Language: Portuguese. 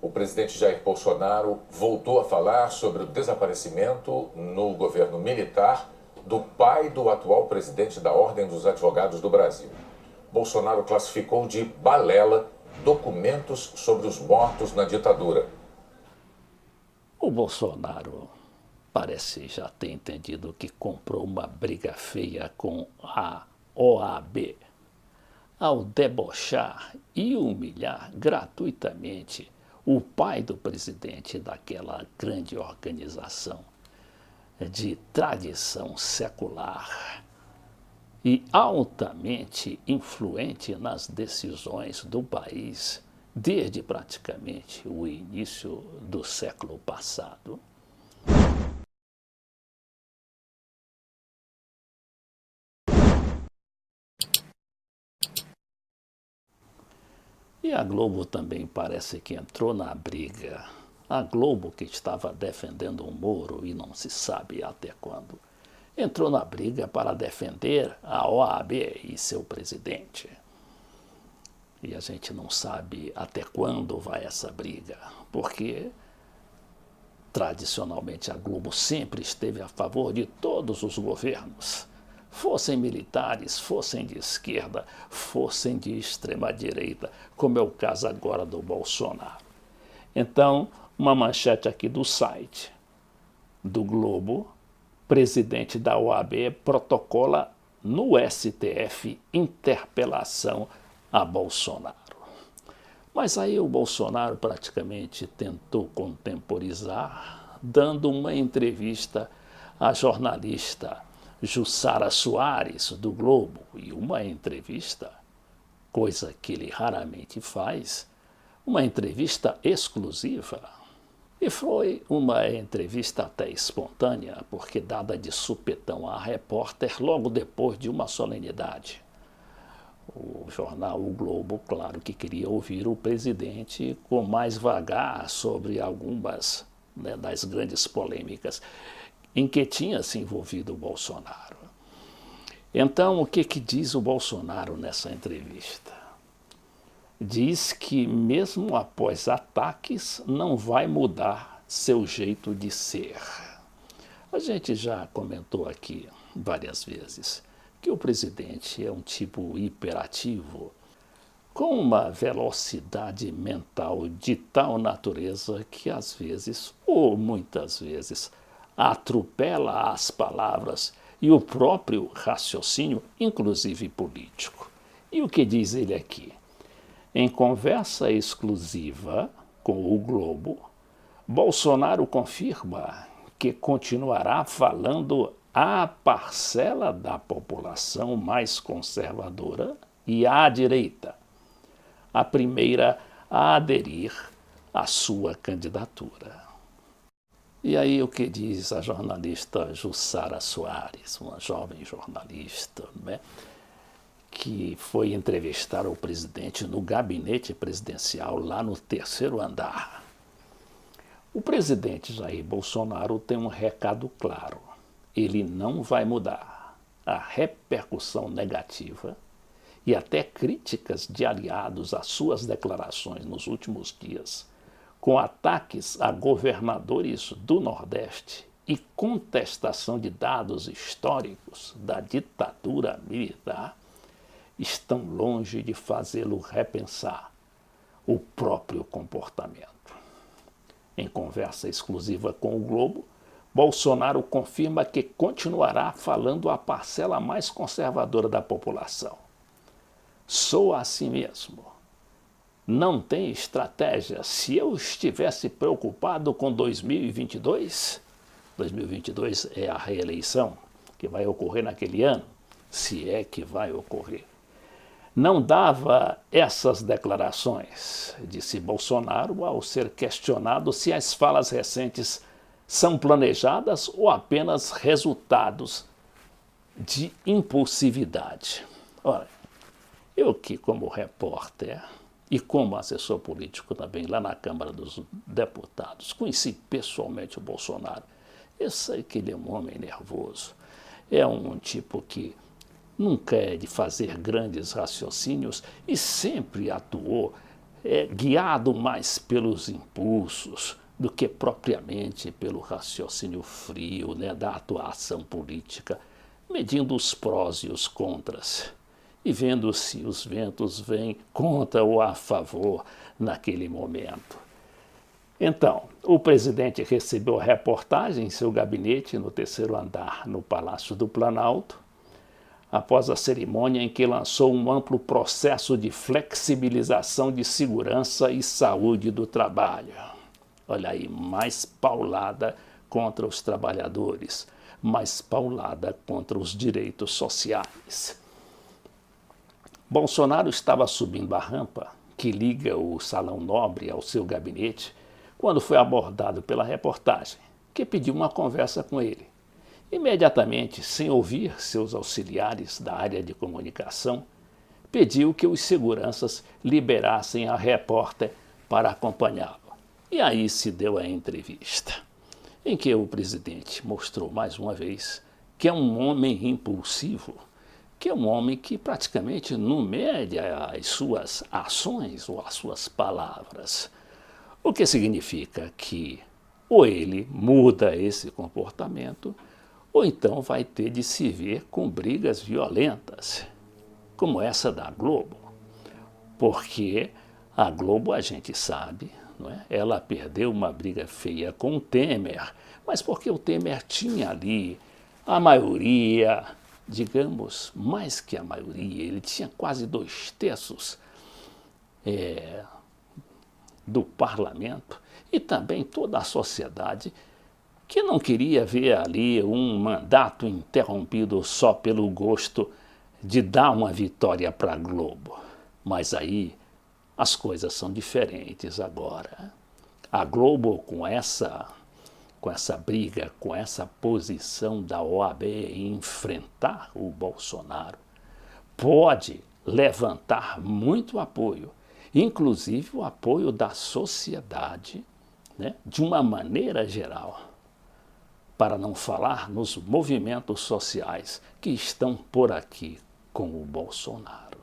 O presidente Jair Bolsonaro voltou a falar sobre o desaparecimento no governo militar do pai do atual presidente da Ordem dos Advogados do Brasil. Bolsonaro classificou de balela documentos sobre os mortos na ditadura. O Bolsonaro parece já ter entendido que comprou uma briga feia com a OAB ao debochar e humilhar gratuitamente o pai do presidente daquela grande organização de tradição secular e altamente influente nas decisões do país desde praticamente o início do século passado. E a Globo também parece que entrou na briga. A Globo, que estava defendendo o Moro e não se sabe até quando, entrou na briga para defender a OAB e seu presidente. E a gente não sabe até quando vai essa briga, porque tradicionalmente a Globo sempre esteve a favor de todos os governos, fossem militares, fossem de esquerda, fossem de extrema-direita, como é o caso agora do Bolsonaro. Então, uma manchete aqui do site do Globo: presidente da OAB protocola no STF interpelação a Bolsonaro. Mas aí o Bolsonaro praticamente tentou contemporizar, dando uma entrevista à jornalista Jussara Soares, do Globo, e uma entrevista, coisa que ele raramente faz, uma entrevista exclusiva. E foi uma entrevista até espontânea, porque dada de supetão à repórter logo depois de uma solenidade. O jornal O Globo, claro que queria ouvir o presidente com mais vagar sobre algumas das grandes polêmicas em que tinha se envolvido o Bolsonaro. Então, o que diz o Bolsonaro nessa entrevista? Diz que mesmo após ataques não vai mudar seu jeito de ser. A gente já comentou aqui várias vezes que o presidente é um tipo hiperativo, com uma velocidade mental de tal natureza que às vezes, ou muitas vezes, atropela as palavras e o próprio raciocínio, inclusive político. E o que diz ele aqui? Em conversa exclusiva com o Globo, Bolsonaro confirma que continuará falando à parcela da população mais conservadora e à direita, a primeira a aderir à sua candidatura. E aí o que diz a jornalista Jussara Soares, uma jovem jornalista, que foi entrevistar o presidente no gabinete presidencial lá no 3º andar. O presidente Jair Bolsonaro tem um recado claro: ele não vai mudar. A repercussão negativa e até críticas de aliados às suas declarações nos últimos dias, com ataques a governadores do Nordeste e contestação de dados históricos da ditadura militar, estão longe de fazê-lo repensar o próprio comportamento. Em conversa exclusiva com o Globo, Bolsonaro confirma que continuará falando à parcela mais conservadora da população. Sou assim mesmo. Não tem estratégia. Se eu estivesse preocupado com 2022, 2022 é a reeleição que vai ocorrer naquele ano, se é que vai ocorrer, não dava essas declarações, disse Bolsonaro ao ser questionado se as falas recentes são planejadas ou apenas resultados de impulsividade. Olha, eu que como repórter e como assessor político também lá na Câmara dos Deputados, conheci pessoalmente o Bolsonaro. Eu sei que ele é um homem nervoso, é um tipo que nunca é de fazer grandes raciocínios e sempre atuou guiado mais pelos impulsos do que propriamente pelo raciocínio frio, né, da atuação política, medindo os prós e os contras e vendo se os ventos vêm contra ou a favor naquele momento. Então, o presidente recebeu a reportagem em seu gabinete no 3º andar, no Palácio do Planalto, após a cerimônia em que lançou um amplo processo de flexibilização de segurança e saúde do trabalho. Olha aí, mais paulada contra os trabalhadores, mais paulada contra os direitos sociais. Bolsonaro estava subindo a rampa que liga o Salão Nobre ao seu gabinete quando foi abordado pela reportagem, que pediu uma conversa com ele. Imediatamente, sem ouvir seus auxiliares da área de comunicação, pediu que os seguranças liberassem a repórter para acompanhá-lo. E aí se deu a entrevista, em que o presidente mostrou mais uma vez que é um homem impulsivo, que é um homem que praticamente não mede as suas ações ou as suas palavras. O que significa que ou ele muda esse comportamento, ou então vai ter de se ver com brigas violentas, como essa da Globo. Porque a Globo, a gente sabe, não é? Ela perdeu uma briga feia com o Temer, mas porque o Temer tinha ali a maioria, digamos, mais que a maioria, ele tinha quase 2/3 do parlamento e também toda a sociedade que não queria ver ali um mandato interrompido só pelo gosto de dar uma vitória para a Globo. Mas aí as coisas são diferentes agora. A Globo, com essa briga, com essa posição da OAB em enfrentar o Bolsonaro, pode levantar muito apoio, inclusive o apoio da sociedade, né, de uma maneira geral, para não falar nos movimentos sociais que estão por aqui com o Bolsonaro.